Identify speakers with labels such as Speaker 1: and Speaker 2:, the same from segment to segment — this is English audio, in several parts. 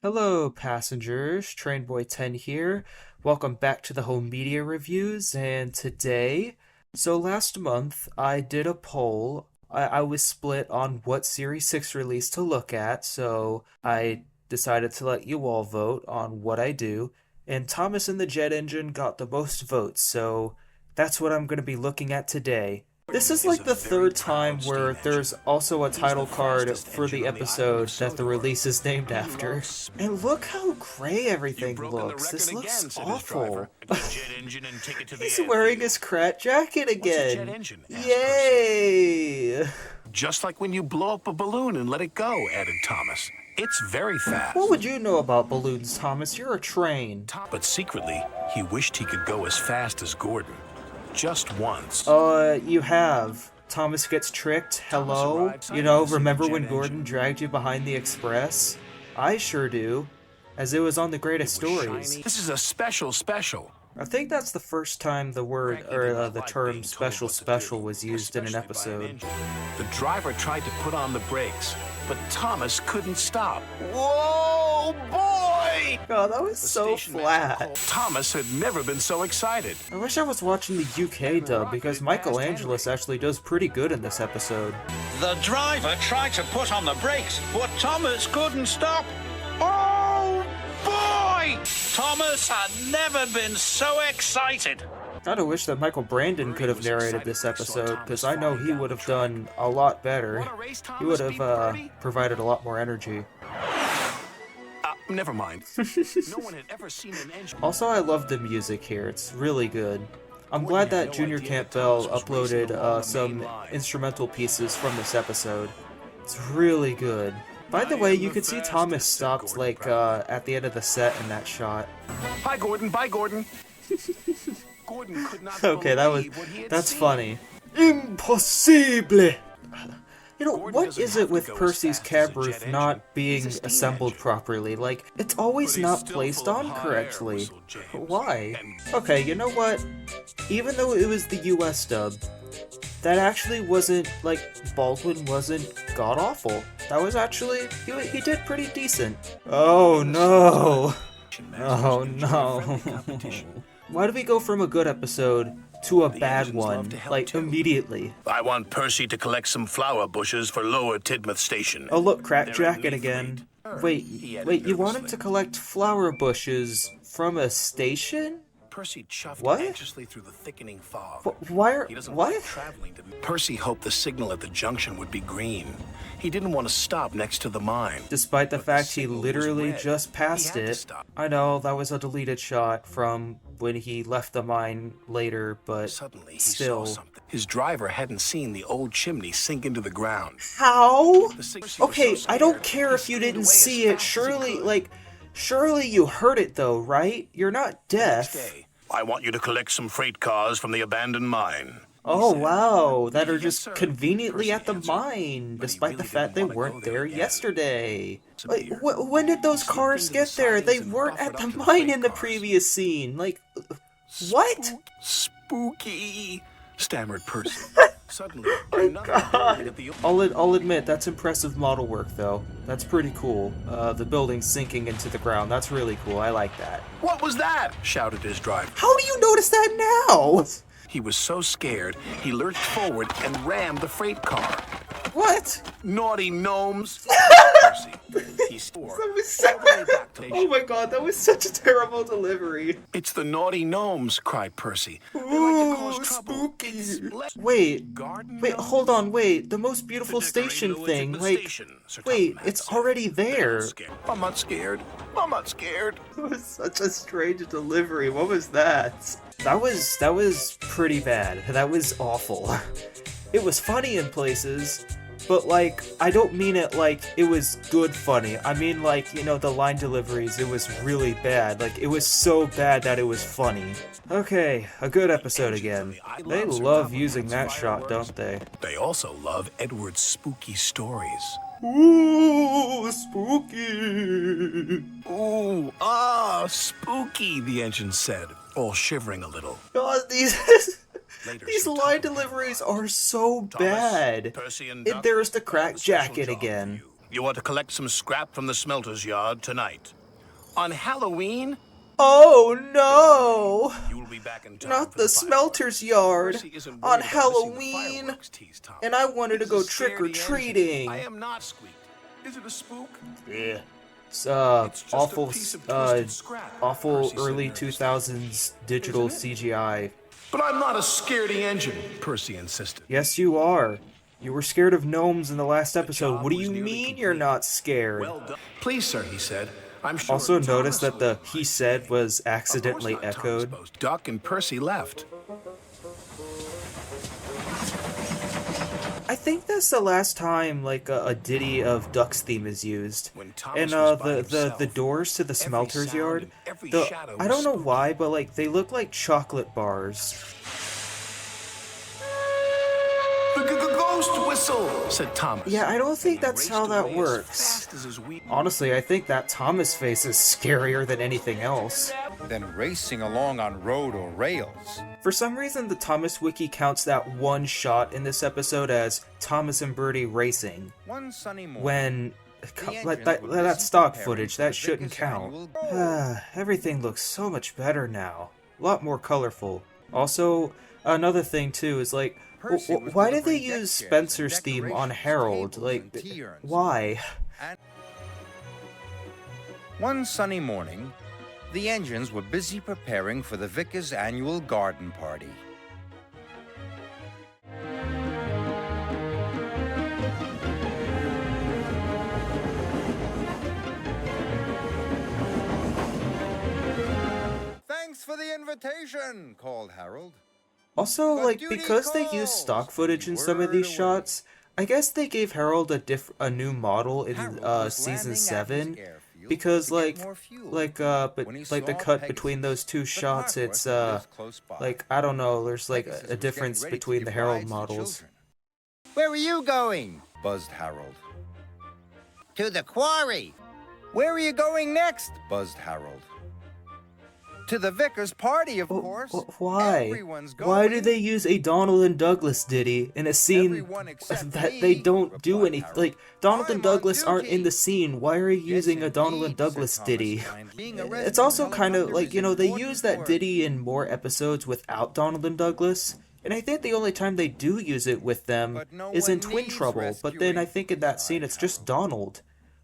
Speaker 1: Hello, passengers. Trainboy 10 here. Welcome back to the Home Media Reviews. And today, last month, I did a poll. I was split on what Series 6 release to look at, so I decided to let you all vote on what I do. And Thomas and the Jet Engine got the most votes, so that's what I'm going to be looking at today. This is like the third time where there's also a title card for the episode that the release is named after. And look how gray everything looks. This looks awful. He's wearing his Krat jacket again. Yay!
Speaker 2: Just like when you blow up a balloon and let it go, added Thomas. It's very fast.
Speaker 1: What would you know about balloons, Thomas? You're a train.
Speaker 2: But secretly, he wished he could go as fast as Gordon. Just once.
Speaker 1: You have. Thomas gets tricked. Hello? You know, remember when Gordon dragged you behind the express? I sure do. As it was on the greatest stories.
Speaker 2: This is a special.
Speaker 1: I think that's the first time the word, or the term special was used in an episode.
Speaker 2: The driver tried to put on the brakes, but Thomas couldn't stop. Whoa, boy!
Speaker 1: God, that was so flat.
Speaker 2: Thomas had never been so excited.
Speaker 1: I wish I was watching the UK dub, because Michelangelos actually does pretty good in this episode.
Speaker 3: The driver tried to put on the brakes, but Thomas couldn't stop. Oh, boy! Thomas had never been so excited.
Speaker 1: Kinda wish that Michael Brandon could have narrated this episode, because I know he would have done a lot better. He would have, provided a lot more energy.
Speaker 2: Never mind. No one had ever seen an engine.
Speaker 1: Also, I love the music here. It's really good. I'm glad that Junior Campbell uploaded some instrumental pieces from this episode. It's really good. By the way, you could see Thomas stopped, like, at the end of the set in that shot.
Speaker 2: Bye, Gordon. Bye, Gordon. Gordon could not
Speaker 1: Okay, that's
Speaker 2: seen.
Speaker 1: funny. Impossible! You know, what is it with Percy's cab roof not being assembled properly? Like, it's always not placed on correctly. Why? Okay, you know what? Even though it was the US dub, that actually wasn't, like, Baldwin wasn't god-awful. That was actually, he did pretty decent. Oh no! Oh no. Why do we go from a good episode to a bad one, like, immediately?
Speaker 2: I want Percy to collect some flower bushes for Lower Tidmouth Station.
Speaker 1: Oh look, Krat jacket again. Wait, you want him to collect flower bushes from a station?
Speaker 2: Percy chuffed
Speaker 1: What?
Speaker 2: anxiously through the thickening fog.
Speaker 1: Why
Speaker 2: He doesn't
Speaker 1: what?
Speaker 2: like traveling to... Percy hoped the signal at the junction would be green. He didn't want to stop next to the mine.
Speaker 1: Despite the
Speaker 2: But
Speaker 1: fact he
Speaker 2: signal was
Speaker 1: literally
Speaker 2: red.
Speaker 1: just passed
Speaker 2: He had to
Speaker 1: it.
Speaker 2: stop.
Speaker 1: I know, that was a deleted shot from when he left the mine later, but
Speaker 2: Suddenly, he
Speaker 1: still.
Speaker 2: saw something. His driver hadn't seen the old chimney sink into the ground.
Speaker 1: How?
Speaker 2: The signal was
Speaker 1: Okay,
Speaker 2: so
Speaker 1: I don't
Speaker 2: scared,
Speaker 1: care
Speaker 2: he
Speaker 1: if you
Speaker 2: skated
Speaker 1: didn't
Speaker 2: away as
Speaker 1: see it.
Speaker 2: fast as he
Speaker 1: Surely,
Speaker 2: could.
Speaker 1: like, surely you heard it though, right? You're not
Speaker 2: Next
Speaker 1: deaf.
Speaker 2: day, I want you to collect some freight cars from the abandoned mine.
Speaker 1: Oh
Speaker 2: said.
Speaker 1: wow, that are
Speaker 2: Yes,
Speaker 1: just
Speaker 2: sir,
Speaker 1: conveniently
Speaker 2: Percy
Speaker 1: at the
Speaker 2: answered.
Speaker 1: mine,
Speaker 2: But he
Speaker 1: despite the
Speaker 2: really
Speaker 1: fact they
Speaker 2: didn't wanna
Speaker 1: weren't
Speaker 2: go there
Speaker 1: there
Speaker 2: again.
Speaker 1: yesterday. Like,
Speaker 2: Disappeared.
Speaker 1: when did those cars
Speaker 2: into the
Speaker 1: get there? They
Speaker 2: sidings and
Speaker 1: weren't at
Speaker 2: buffered
Speaker 1: the
Speaker 2: up to the
Speaker 1: mine
Speaker 2: freight
Speaker 1: in the
Speaker 2: cars.
Speaker 1: previous scene. Like, what?
Speaker 2: Spooky, stammered Percy. Suddenly,
Speaker 1: Oh
Speaker 2: another
Speaker 1: god.
Speaker 2: building at the
Speaker 1: I'll admit, that's impressive model work though. That's pretty cool. The building sinking into the ground, that's really cool. I like that.
Speaker 2: What was that? Shouted his driver.
Speaker 1: How do you notice that now?
Speaker 2: He was so scared, he lurched forward and rammed the freight car.
Speaker 1: What?
Speaker 2: Naughty gnomes! Percy, he swore.
Speaker 1: That was
Speaker 2: all the way back to
Speaker 1: Oh my god, that was such a terrible delivery.
Speaker 2: It's the naughty gnomes, cried Percy. They like to cause trouble.
Speaker 1: Spooky.
Speaker 2: It's
Speaker 1: Wait,
Speaker 2: garden
Speaker 1: wait,
Speaker 2: gnomes.
Speaker 1: hold on, wait. The most beautiful
Speaker 2: To decorate
Speaker 1: station
Speaker 2: Lower
Speaker 1: thing,
Speaker 2: Tidmouth
Speaker 1: like,
Speaker 2: Station, Sir
Speaker 1: wait,
Speaker 2: Topham
Speaker 1: it's
Speaker 2: said.
Speaker 1: already
Speaker 2: They're
Speaker 1: there.
Speaker 2: not scared. I'm not scared. I'm not scared.
Speaker 1: It was such a strange delivery. What was that? That was pretty bad. That was awful. It was funny in places, but like, I don't mean it like it was good funny. I mean like, you know, the line deliveries, it was really bad. Like, it was so bad that it was funny. Okay, a good episode again. They love using that shot, don't they?
Speaker 2: They also love Edward's spooky stories.
Speaker 1: Ooh, spooky!
Speaker 2: Ooh, spooky, the engine said, all shivering a little.
Speaker 1: God, these
Speaker 2: Later,
Speaker 1: these
Speaker 2: Sir
Speaker 1: line
Speaker 2: Topham
Speaker 1: deliveries are so
Speaker 2: Thomas,
Speaker 1: bad.
Speaker 2: Percy and
Speaker 1: And
Speaker 2: Duck
Speaker 1: there's the
Speaker 2: have a
Speaker 1: cracked
Speaker 2: special
Speaker 1: jacket
Speaker 2: job for
Speaker 1: again.
Speaker 2: you. You are to collect some scrap from the smelter's yard tonight. On Halloween,
Speaker 1: Oh no!
Speaker 2: you will be back in town
Speaker 1: Not
Speaker 2: for
Speaker 1: the
Speaker 2: fireworks.
Speaker 1: smelter's yard
Speaker 2: Percy isn't
Speaker 1: on
Speaker 2: worried about missing the
Speaker 1: Halloween,
Speaker 2: fireworks tease, Thomas.
Speaker 1: and I wanted to
Speaker 2: He's
Speaker 1: go
Speaker 2: a scaredy
Speaker 1: trick-or-treating.
Speaker 2: engine. I am not squeaked. Is it a spook?
Speaker 1: Yeah. It's
Speaker 2: just a
Speaker 1: awful,
Speaker 2: piece of twisted scrap,
Speaker 1: awful
Speaker 2: Percy said
Speaker 1: early
Speaker 2: nervously.
Speaker 1: 2000s digital
Speaker 2: Isn't it?
Speaker 1: CGI.
Speaker 2: But I'm not a scaredy engine, Percy insisted.
Speaker 1: Yes, you are. You were scared of gnomes in the last episode.
Speaker 2: job
Speaker 1: What do
Speaker 2: was
Speaker 1: you
Speaker 2: nearly
Speaker 1: mean you're
Speaker 2: complete.
Speaker 1: not scared?
Speaker 2: Well done. Please, sir, he said. I'm sure
Speaker 1: Also
Speaker 2: Thomas
Speaker 1: notice that the
Speaker 2: will-
Speaker 1: he said was
Speaker 2: Of course
Speaker 1: accidentally
Speaker 2: not, Thomas
Speaker 1: echoed.
Speaker 2: boasted. Duck and Percy left.
Speaker 1: I think that's the last time like a ditty of Duck's theme is used.
Speaker 2: When Thomas
Speaker 1: And
Speaker 2: was by
Speaker 1: the
Speaker 2: himself,
Speaker 1: doors to the smelter's
Speaker 2: sound
Speaker 1: yard,
Speaker 2: and every
Speaker 1: the
Speaker 2: shadow
Speaker 1: I
Speaker 2: was
Speaker 1: don't know
Speaker 2: spooky.
Speaker 1: why, but like they look like chocolate bars.
Speaker 2: The ghost whistle, said Thomas.
Speaker 1: Yeah, I don't think
Speaker 2: He
Speaker 1: that's
Speaker 2: raced
Speaker 1: how that
Speaker 2: away as
Speaker 1: works.
Speaker 2: fast as his
Speaker 1: Honestly, I think that Thomas face is scarier than anything else.
Speaker 4: than racing along on road or rails.
Speaker 1: For some reason, the Thomas Wiki counts that one shot in this episode as Thomas and Birdie racing,
Speaker 4: One sunny morning,
Speaker 1: when
Speaker 4: the
Speaker 1: like
Speaker 4: engines
Speaker 1: that,
Speaker 4: were
Speaker 1: that's
Speaker 4: busy
Speaker 1: stock
Speaker 4: preparing
Speaker 1: footage.
Speaker 4: for
Speaker 1: That
Speaker 4: the
Speaker 1: shouldn't
Speaker 4: biggest
Speaker 1: count.
Speaker 4: annual-
Speaker 1: Everything looks so much better now. A lot more colorful. Also, another thing too is like,
Speaker 4: Percy was
Speaker 1: why did they
Speaker 4: delivering deck
Speaker 1: use
Speaker 4: chairs
Speaker 1: Spencer's
Speaker 4: and
Speaker 1: theme on
Speaker 4: decorations,
Speaker 1: Harold?
Speaker 4: tables
Speaker 1: Like,
Speaker 4: and tea urns.
Speaker 1: why?
Speaker 4: And one sunny morning, the engines were busy preparing for the vicar's annual garden party. Thanks for the invitation, called Harold.
Speaker 1: Also,
Speaker 4: But
Speaker 1: like,
Speaker 4: duty
Speaker 1: because they use
Speaker 4: calls.
Speaker 1: stock footage in some of these
Speaker 4: Word away.
Speaker 1: shots, I guess they gave Harold a new model in
Speaker 4: Harold was
Speaker 1: season
Speaker 4: landing at
Speaker 1: 7
Speaker 4: his airfield
Speaker 1: because
Speaker 4: to get
Speaker 1: like
Speaker 4: more fuel
Speaker 1: but
Speaker 4: when he
Speaker 1: like the
Speaker 4: saw
Speaker 1: cut
Speaker 4: Pegasus,
Speaker 1: between those two
Speaker 4: the
Speaker 1: shots,
Speaker 4: carhorse
Speaker 1: it's
Speaker 4: that lives close by.
Speaker 1: like I don't know, there's like
Speaker 4: Pegasus
Speaker 1: a
Speaker 4: was
Speaker 1: difference
Speaker 4: getting ready to
Speaker 1: between
Speaker 4: give
Speaker 1: the Harold
Speaker 4: rides to
Speaker 1: models.
Speaker 4: children. Where are you going? Buzzed Harold. To the quarry. Where are you going next? Buzzed Harold. To the vicar's party, of course.
Speaker 1: Why?
Speaker 4: Everyone's
Speaker 1: Why do
Speaker 4: going.
Speaker 1: they use a Donald and Douglas ditty in a scene
Speaker 4: Everyone except
Speaker 1: that
Speaker 4: me,
Speaker 1: they don't do
Speaker 4: replied
Speaker 1: anything?
Speaker 4: Harold.
Speaker 1: Like Donald
Speaker 4: I'm
Speaker 1: and
Speaker 4: on
Speaker 1: Douglas aren't in
Speaker 4: duty.
Speaker 1: the scene. Why are you
Speaker 4: Yes,
Speaker 1: using a Donald and
Speaker 4: indeed, said
Speaker 1: Douglas
Speaker 4: Thomas
Speaker 1: ditty?
Speaker 4: Mind. Being a
Speaker 1: It's
Speaker 4: resident
Speaker 1: also kind of
Speaker 4: helicopter
Speaker 1: like,
Speaker 4: is
Speaker 1: you know, they
Speaker 4: important
Speaker 1: use that
Speaker 4: work.
Speaker 1: ditty in more episodes without Donald and Douglas. And I think the only time they do use it with them
Speaker 4: But no
Speaker 1: is in
Speaker 4: one
Speaker 1: Twin
Speaker 4: needs
Speaker 1: Trouble. But then I think in that scene it's just Donald.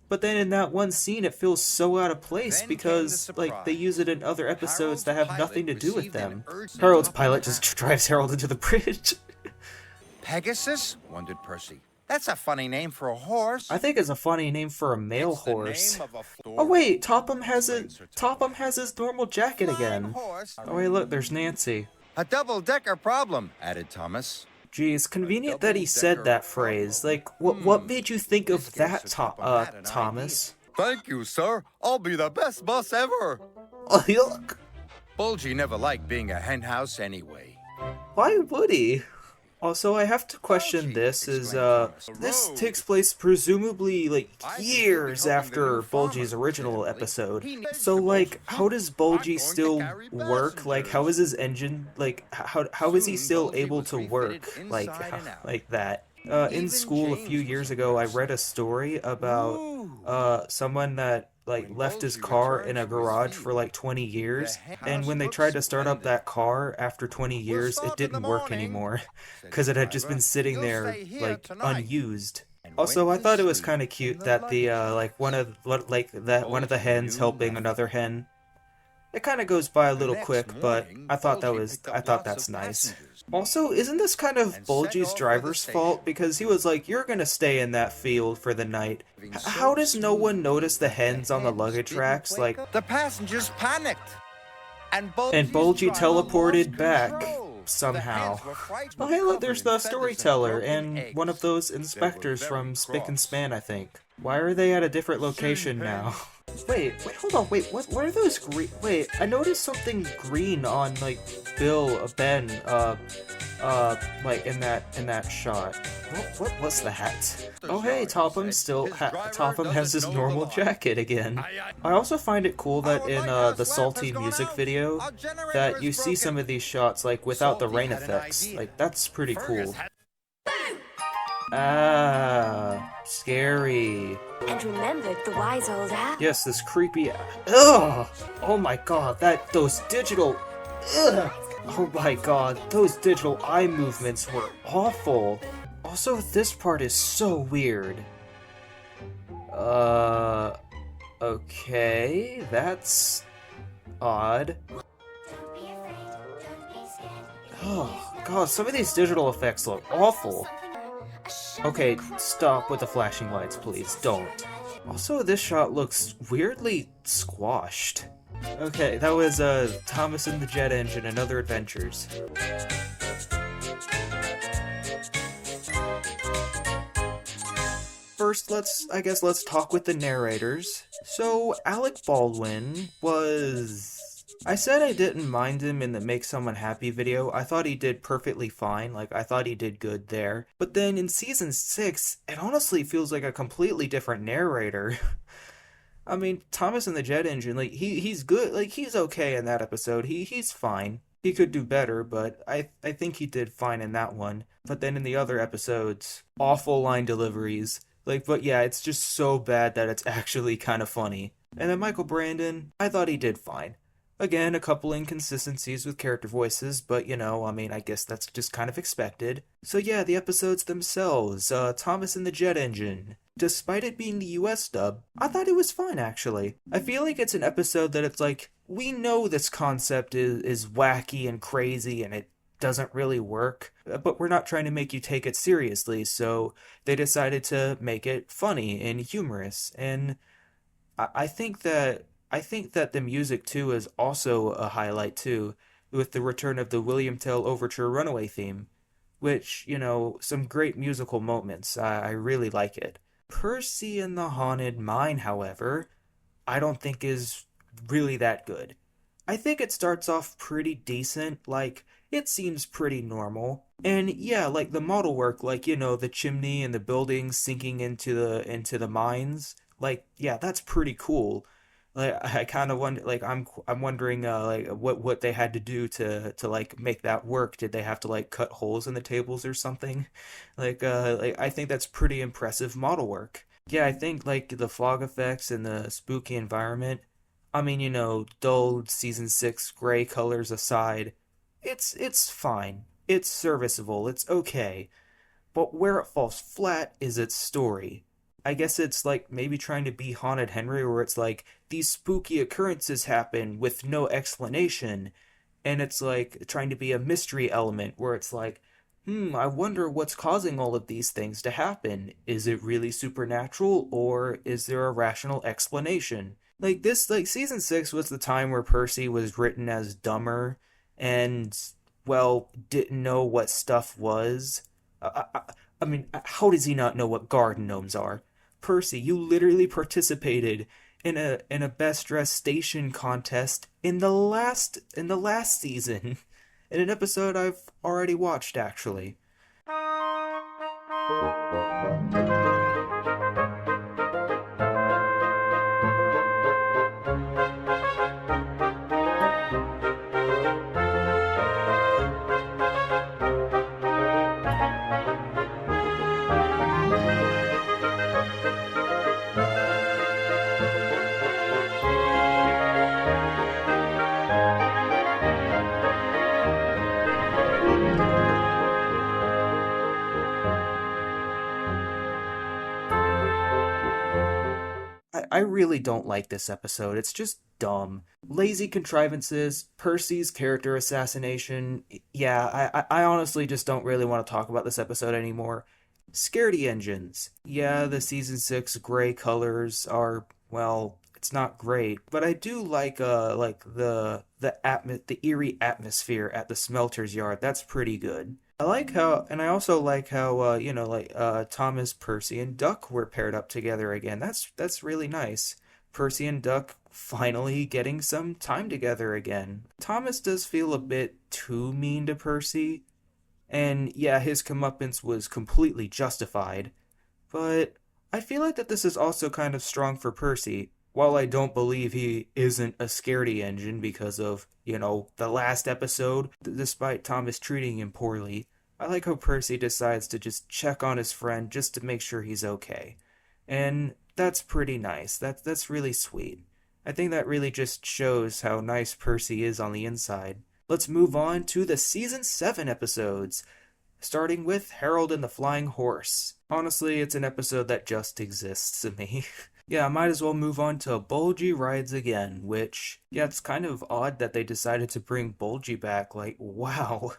Speaker 1: But then in that one scene it feels so out of place
Speaker 4: Then came the
Speaker 1: because like they use it in other episodes
Speaker 4: Harold's
Speaker 1: that have
Speaker 4: pilot
Speaker 1: nothing to do with
Speaker 4: received an
Speaker 1: them.
Speaker 4: urgent
Speaker 1: Harold's
Speaker 4: offer
Speaker 1: pilot
Speaker 4: from
Speaker 1: just drives Harold into the bridge.
Speaker 4: Pegasus? Wondered Percy. That's a funny name for a horse.
Speaker 1: I think it's a funny name for a male
Speaker 4: It's the
Speaker 1: horse.
Speaker 4: name of a
Speaker 1: Oh wait, Topham has
Speaker 4: Topham
Speaker 1: has his normal jacket
Speaker 4: Flying
Speaker 1: again.
Speaker 4: horse.
Speaker 1: Oh wait, look, there's Nancy.
Speaker 4: A double-decker problem, added Thomas.
Speaker 1: Geez, convenient that he said
Speaker 4: double-decker
Speaker 1: that phrase. Like, what made you think of
Speaker 4: This
Speaker 1: that,
Speaker 4: gives Topham had an
Speaker 1: Thomas?
Speaker 4: Thank you, sir. I'll be the best boss ever.
Speaker 1: Oh, look.
Speaker 4: Bulgy never liked being a henhouse anyway.
Speaker 1: Why would he? Also, I have to question
Speaker 4: Bulgy,
Speaker 1: this. Is
Speaker 4: exclaimed Thomas.
Speaker 1: this
Speaker 4: Road.
Speaker 1: takes place presumably like
Speaker 4: I think
Speaker 1: years
Speaker 4: we'll be helping the
Speaker 1: after
Speaker 4: new
Speaker 1: Bulgy's
Speaker 4: farmer,
Speaker 1: original
Speaker 4: said Billy.
Speaker 1: episode.
Speaker 4: He needs
Speaker 1: So,
Speaker 4: the
Speaker 1: like,
Speaker 4: most
Speaker 1: how does Bulgy
Speaker 4: going to
Speaker 1: still
Speaker 4: carry
Speaker 1: work? Like, how is his engine? Like, how is he
Speaker 4: Soon,
Speaker 1: still
Speaker 4: Bulgy
Speaker 1: able
Speaker 4: was
Speaker 1: to
Speaker 4: refitted
Speaker 1: work like
Speaker 4: inside and out.
Speaker 1: like that? In
Speaker 4: Even
Speaker 1: school a
Speaker 4: James
Speaker 1: few
Speaker 4: was
Speaker 1: years ago, I
Speaker 4: impressed.
Speaker 1: read a story about
Speaker 4: Ooh.
Speaker 1: someone that like
Speaker 4: When
Speaker 1: left his
Speaker 4: Bulgy
Speaker 1: car
Speaker 4: returned
Speaker 1: in a
Speaker 4: to his
Speaker 1: garage
Speaker 4: field,
Speaker 1: for like 20 years,
Speaker 4: the
Speaker 1: and when they
Speaker 4: house
Speaker 1: tried to
Speaker 4: looked
Speaker 1: start up
Speaker 4: splendid.
Speaker 1: that car after 20 years, it
Speaker 4: start in
Speaker 1: didn't
Speaker 4: the
Speaker 1: work
Speaker 4: morning,
Speaker 1: anymore
Speaker 4: said
Speaker 1: because
Speaker 4: the
Speaker 1: it had just
Speaker 4: driver.
Speaker 1: been sitting
Speaker 4: You'll
Speaker 1: there
Speaker 4: stay here
Speaker 1: like
Speaker 4: tonight.
Speaker 1: unused.
Speaker 4: And
Speaker 1: Also, I
Speaker 4: went to
Speaker 1: thought it was
Speaker 4: sleep
Speaker 1: kind of
Speaker 4: in
Speaker 1: cute
Speaker 4: the
Speaker 1: that the
Speaker 4: luggage.
Speaker 1: like one of one of the hens
Speaker 4: knew
Speaker 1: helping
Speaker 4: nothing.
Speaker 1: another hen. It kind of goes by a little
Speaker 4: next
Speaker 1: quick, but
Speaker 4: morning,
Speaker 1: I thought
Speaker 4: Bulgy picked up lots
Speaker 1: that's
Speaker 4: of
Speaker 1: nice.
Speaker 4: passengers.
Speaker 1: Also, isn't this kind of
Speaker 4: And set
Speaker 1: Bulgy's
Speaker 4: off for the
Speaker 1: driver's fault?
Speaker 4: station.
Speaker 1: Because he was like, "You're gonna stay in that field for the night."
Speaker 4: Moving
Speaker 1: How
Speaker 4: so
Speaker 1: does no one
Speaker 4: smoothly
Speaker 1: notice the
Speaker 4: that
Speaker 1: hens on the
Speaker 4: hens
Speaker 1: luggage
Speaker 4: didn't
Speaker 1: racks?
Speaker 4: wake
Speaker 1: Like,
Speaker 4: up. The passengers panicked. And Bulgy's
Speaker 1: Bulgy
Speaker 4: driver
Speaker 1: teleported
Speaker 4: lost
Speaker 1: back
Speaker 4: control.
Speaker 1: somehow.
Speaker 4: The hens were frightened,
Speaker 1: oh hey, look,
Speaker 4: covered
Speaker 1: there's
Speaker 4: in
Speaker 1: the
Speaker 4: feathers and
Speaker 1: storyteller
Speaker 4: broken
Speaker 1: and
Speaker 4: eggs.
Speaker 1: one of those
Speaker 4: They were
Speaker 1: inspectors
Speaker 4: very
Speaker 1: from Spick and
Speaker 4: cross.
Speaker 1: Span, I think. Why are they at a different location now? Wait, hold on, wait, what are those green? Wait, I noticed something green on like Ben, like in that shot. What's that? Oh hey, Topham Topham has his normal jacket again. I also find it cool that in the Salty music video that you see some of these shots like without the rain effects. Like that's pretty cool. Ah, scary.
Speaker 5: And remembered the wise old owl.
Speaker 1: Yes, this creepy. Ugh! Oh my god, those digital. Ugh! Oh my god, those digital eye movements were awful. Also, this part is so weird. Okay, that's odd. Oh god, some of these digital effects look awful. Okay, stop with the flashing lights, please. Don't. Also, this shot looks weirdly squashed. Okay, that was Thomas and the Jet Engine and Other Adventures. First, let's talk with the narrators. So, Alec Baldwin was... I said I didn't mind him in the Make Someone Happy video. I thought he did perfectly fine, like, I thought he did good there. But then in Season 6, it honestly feels like a completely different narrator. I mean, Thomas and the Jet Engine, like, he's good, like, he's okay in that episode. He's fine. He could do better, but I think he did fine in that one. But then in the other episodes, awful line deliveries. Like, but yeah, it's just so bad that it's actually kind of funny. And then Michael Brandon, I thought he did fine. Again, a couple inconsistencies with character voices, but you know, I mean, I guess that's just kind of expected. So yeah, the episodes themselves, Thomas and the Jet Engine. Despite it being the US dub, I thought it was fine actually. I feel like it's an episode that it's like, we know this concept is wacky and crazy and it doesn't really work, but we're not trying to make you take it seriously, so they decided to make it funny and humorous, and I think that the music too is also a highlight too, with the return of the William Tell Overture Runaway theme, which, you know, some great musical moments. I really like it. Percy and the Haunted Mine, however, I don't think is really that good. I think it starts off pretty decent, like, it seems pretty normal. And yeah, like the model work, like, you know, the chimney and the buildings sinking into the mines, like, yeah, that's pretty cool. Like, I kind of wonder, like, I'm wondering, like, what they had to do to like make that work. Did they have to like cut holes in the tables or something? Like I think that's pretty impressive model work. Yeah, I think like the fog effects and the spooky environment. I mean, you know, dull season 6 gray colors aside, it's fine. It's serviceable. It's okay. But where it falls flat is its story. I guess it's like maybe trying to be Haunted Henry, where it's like these spooky occurrences happen with no explanation, and it's like trying to be a mystery element where it's like, I wonder what's causing all of these things to happen. Is it really supernatural, or is there a rational explanation? Like this, like season 6 was the time where Percy was written as dumber and, well, didn't know what stuff was. I mean, how does he not know what garden gnomes are? Percy, you literally participated in a best dressed station contest in the last season, in an episode I've already watched actually. I really don't like this episode. It's just dumb. Lazy contrivances, Percy's character assassination. Yeah, I honestly just don't really want to talk about this episode anymore. Scaredy engines. Yeah, the season 6 gray colors are, well, it's not great, but I do like the eerie atmosphere at the smelter's yard. That's pretty good. I like how, and I also like how, you know, like, Thomas, Percy, and Duck were paired up together again. That's really nice. Percy and Duck finally getting some time together again. Thomas does feel a bit too mean to Percy, and yeah, his comeuppance was completely justified. But I feel like that this is also kind of strong for Percy. While I don't believe he isn't a scaredy engine because of, you know, the last episode, despite Thomas treating him poorly, I like how Percy decides to just check on his friend just to make sure he's okay. And that's pretty nice. That's really sweet. I think that really just shows how nice Percy is on the inside. Let's move on to the season 7 episodes, starting with Harold and the Flying Horse. Honestly, it's an episode that just exists to me. Yeah, I might as well move on to Bulgy Rides Again, which, yeah, it's kind of odd that they decided to bring Bulgy back. Like, wow.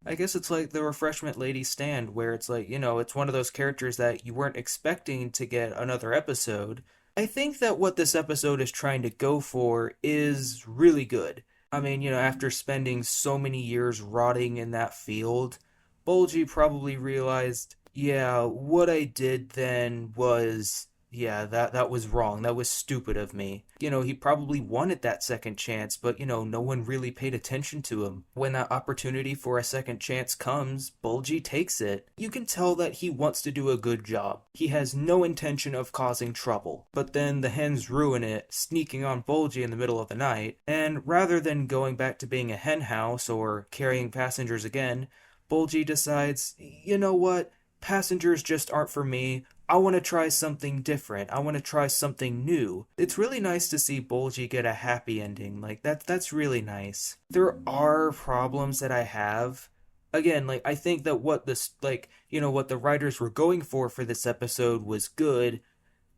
Speaker 1: I guess it's like the Refreshment Lady stand, where it's like, it's one of those characters that you weren't expecting to get another episode. I think that what this episode is trying to go for is really good. I mean, after spending so many years rotting in that field, Bulgy probably realized, yeah, what I did then was, yeah, that was wrong. That was stupid of me. He probably wanted that second chance, but, no one really paid attention to him. When that opportunity for a second chance comes, Bulgy takes it. You can tell that he wants to do a good job. He has no intention of causing trouble. But then the hens ruin it, sneaking on Bulgy in the middle of the night, and rather than going back to being a hen house or carrying passengers again, Bulgy decides, you know what? Passengers just aren't for me. I want to try something different. I want to try something new. It's really nice to see Bulgy get a happy ending. Like, that's really nice. There are problems that I have. Again, like, I think that what what the writers were going for this episode was good.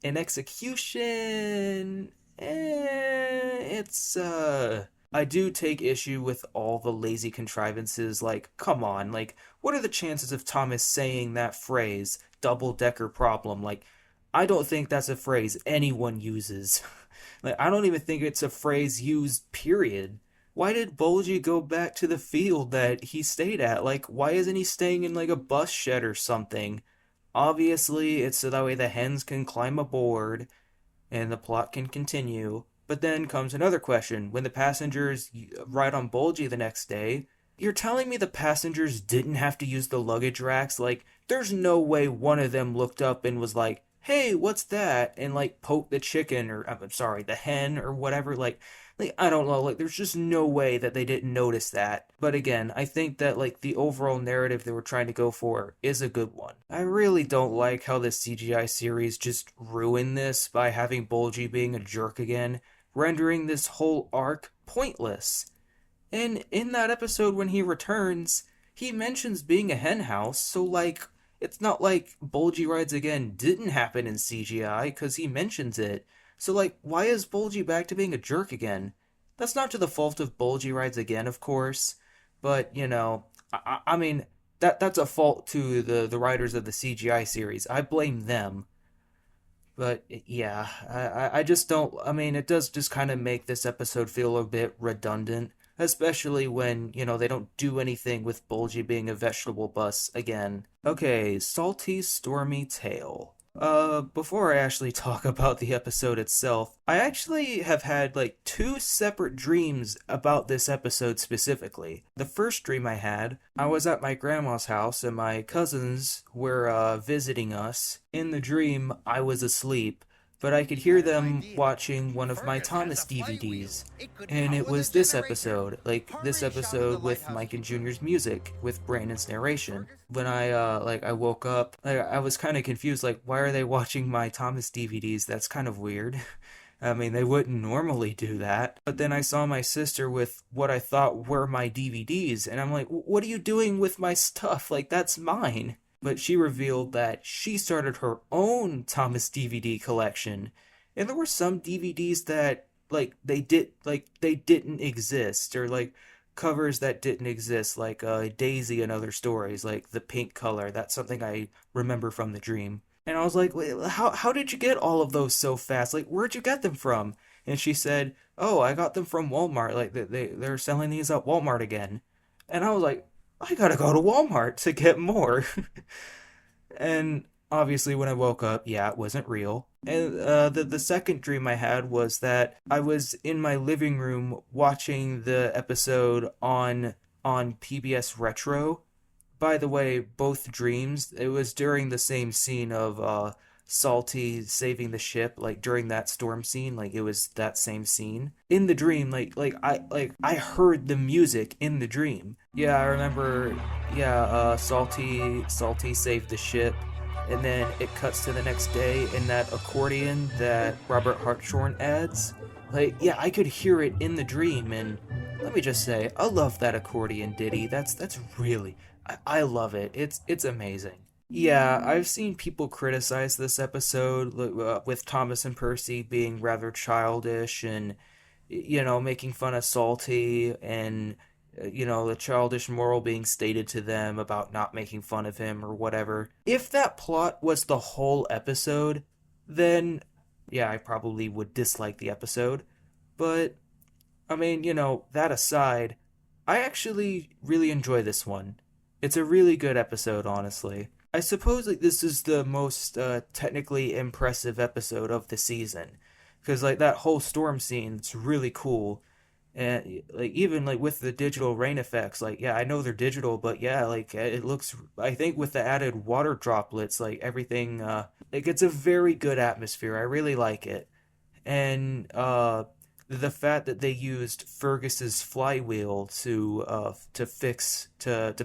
Speaker 1: In execution, I do take issue with all the lazy contrivances. Like, come on, like, what are the chances of Thomas saying that phrase, double-decker problem? Like, I don't think that's a phrase anyone uses. Like, I don't even think it's a phrase used, period. Why did Bulgy go back to the field that he stayed at? Like, why isn't he staying in, like, a bus shed or something? Obviously, it's so that way the hens can climb aboard and the plot can continue. But then comes another question. When the passengers ride on Bulgy the next day, you're telling me the passengers didn't have to use the luggage racks? Like, there's no way one of them looked up and was like, hey, what's that? And, like, poked the chicken, or, I'm sorry, the hen, or whatever. Like, I don't know. Like, there's just no way that they didn't notice that. But again, I think that, like, the overall narrative they were trying to go for is a good one. I really don't like how the CGI series just ruined this by having Bulgy being a jerk again, rendering this whole arc pointless. And in that episode when he returns, he mentions being a hen house, so like, it's not like Bulgy Rides Again didn't happen in CGI, because he mentions it. So like, why is Bulgy back to being a jerk again? That's not to the fault of Bulgy Rides Again, of course, but, I mean, that's a fault to the writers of the CGI series. I blame them. But yeah, I just don't. I mean, it does just kind of make this episode feel a bit redundant, especially when, they don't do anything with Bulgy being a vegetable bus again. Okay, Salty Stormy Tale. Before I actually talk about the episode itself, I actually have had, like, 2 separate dreams about this episode specifically. The first dream I had, I was at my grandma's house and my cousins were, visiting us. In the dream, I was asleep, but I could hear them watching one of my Thomas DVDs, and it was this episode, with Mike and Junior's music, with Brandon's narration. When I woke up, I was kind of confused, like, why are they watching my Thomas DVDs? That's kind of weird. I mean, they wouldn't normally do that. But then I saw my sister with what I thought were my DVDs, and I'm like, what are you doing with my stuff? Like, that's mine. But she revealed that she started her own Thomas DVD collection, and there were some DVDs that they didn't exist, or like covers that didn't exist, like Daisy and Other Stories, like the pink color. That's something I remember from the dream. And I was like, wait, how did you get all of those so fast? Like, where'd you get them from? And she said, oh, I got them from Walmart. Like, they're selling these at Walmart again. And I was like, I gotta go to Walmart to get more. And obviously when I woke up, yeah, it wasn't real. And the second dream I had was that I was in my living room watching the episode on PBS Retro. By the way, both dreams, it was during the same scene of Salty saving the ship, like during that storm scene, like it was that same scene. In the dream, I heard the music in the dream. Yeah, I remember. Yeah, Salty saved the ship, and then it cuts to the next day, and that accordion that Robert Hartshorn adds. Like, yeah, I could hear it in the dream, and let me just say, I love that accordion ditty. That's really, I love it. It's amazing. Yeah, I've seen people criticize this episode with Thomas and Percy being rather childish and making fun of Salty and the childish moral being stated to them about not making fun of him or whatever. If that plot was the whole episode, then yeah, I probably would dislike the episode. But I mean, that aside, I actually really enjoy this one. It's a really good episode, honestly. I suppose like this is the most technically impressive episode of the season, because like that whole storm scene, it's really cool, and like even like with the digital rain effects, like yeah, I know they're digital, but yeah, like it looks. I think with the added water droplets, like everything, it gets a very good atmosphere. I really like it, and the fact that they used Fergus's flywheel to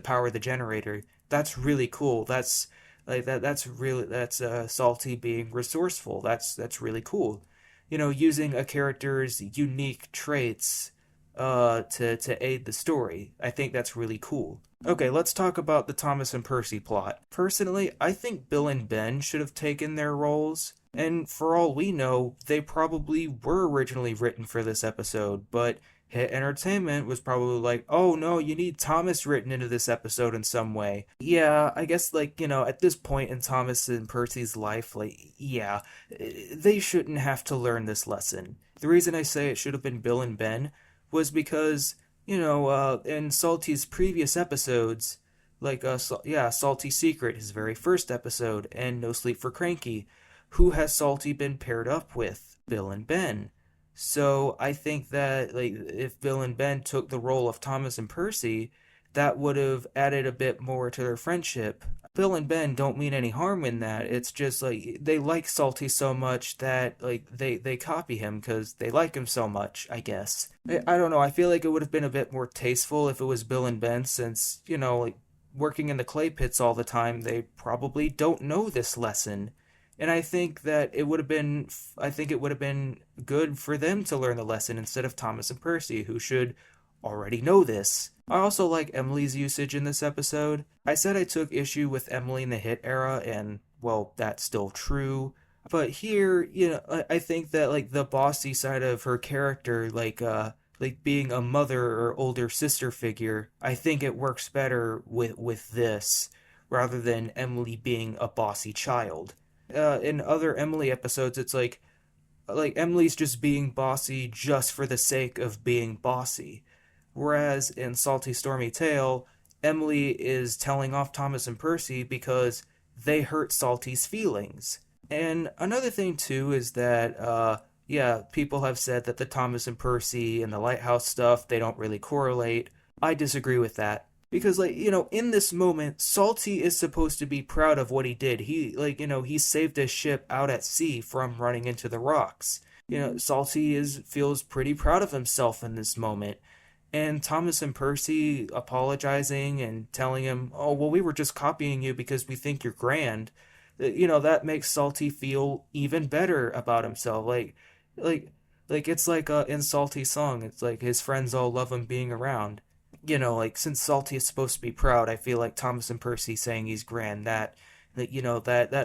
Speaker 1: power the generator, that's really cool. That's like that's Salty being resourceful. That's really cool. Using a character's unique traits to aid the story. I think that's really cool. Okay, let's talk about the Thomas and Percy plot. Personally, I think Bill and Ben should have taken their roles. And for all we know, they probably were originally written for this episode, but Hit Entertainment was probably like, oh no, you need Thomas written into this episode in some way. Yeah, I guess, like, at this point in Thomas and Percy's life, like, yeah, they shouldn't have to learn this lesson. The reason I say it should have been Bill and Ben was because, in Salty's previous episodes, like, Salty Secret, his very first episode, and No Sleep for Cranky, who has Salty been paired up with? Bill and Ben. So I think that like if Bill and Ben took the role of Thomas and Percy, that would have added a bit more to their friendship. Bill and Ben don't mean any harm in that. It's just like they like Salty so much that like they copy him because they like him so much, I guess. I don't know. I feel like it would have been a bit more tasteful if it was Bill and Ben since, like working in the clay pits all the time, they probably don't know this lesson. And I think that it would have been good for them to learn the lesson instead of Thomas and Percy, who should already know this. I also like Emily's usage in this episode. I said I took issue with Emily in the Hit era, and, well, that's still true. But here, I think that, like, the bossy side of her character, like being a mother or older sister figure, I think it works better with this, rather than Emily being a bossy child. In other Emily episodes, it's like Emily's just being bossy just for the sake of being bossy. Whereas in Salty Stormy Tale, Emily is telling off Thomas and Percy because they hurt Salty's feelings. And another thing too is that people have said that the Thomas and Percy and the lighthouse stuff, they don't really correlate. I disagree with that. Because, like, in this moment, Salty is supposed to be proud of what he did. He saved his ship out at sea from running into the rocks. Salty feels pretty proud of himself in this moment. And Thomas and Percy apologizing and telling him, oh, well, we were just copying you because we think you're grand. That makes Salty feel even better about himself. It's like in Salty's song, it's like his friends all love him being around. Since Salty is supposed to be proud, I feel like Thomas and Percy saying he's grand, that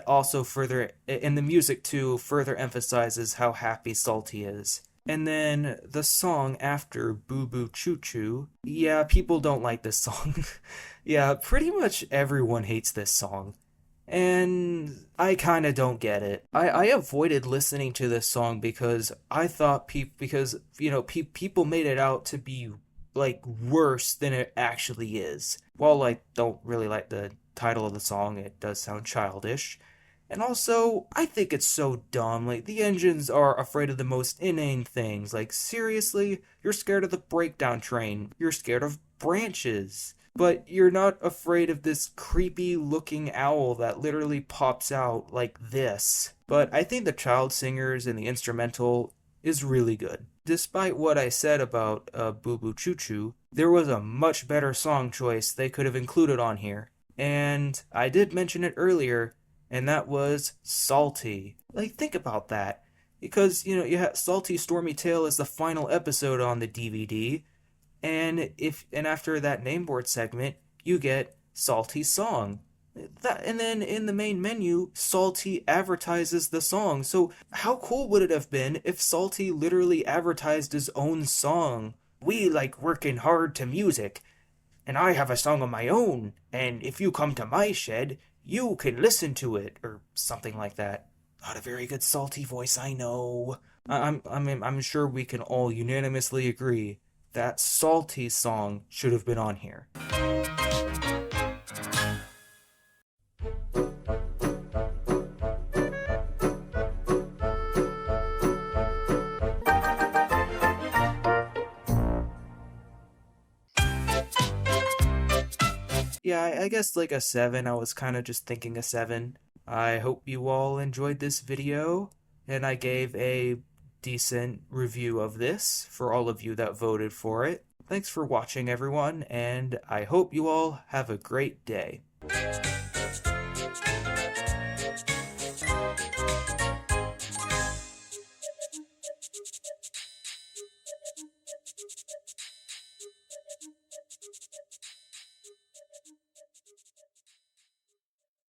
Speaker 1: also further, and the music too, further emphasizes how happy Salty is. And then the song after Boo Boo Choo Choo, yeah, people don't like this song. Yeah, pretty much everyone hates this song. And I kind of don't get it. I avoided listening to this song because I thought people made it out to be like worse than it actually is. While I don't really like the title of the song, it does sound childish. And also, I think it's so dumb. Like, the engines are afraid of the most inane things. Like, seriously? You're scared of the breakdown train. You're scared of branches. But you're not afraid of this creepy looking owl that literally pops out like this. But I think the child singers and the instrumental is really good. despite what I said about Boo Boo Choo Choo, there was a much better song choice they could have included on here. And I did mention it earlier, and that was Salty. Like, think about that. Because, you have Salty Stormy Tale as the final episode on the DVD, and after that nameboard segment, you get Salty Song. And then in the main menu, Salty advertises the song. So how cool would it have been if Salty literally advertised his own song? We like working hard to music, and I have a song of my own, and if you come to my shed, you can listen to it, or something like that. Not a very good Salty voice, I know. I'm sure we can all unanimously agree that Salty song should have been on here. Yeah, I guess like a 7. I was kind of just thinking a 7. I hope you all enjoyed this video, and I gave a decent review of this for all of you that voted for it. Thanks for watching, everyone, and I hope you all have a great day.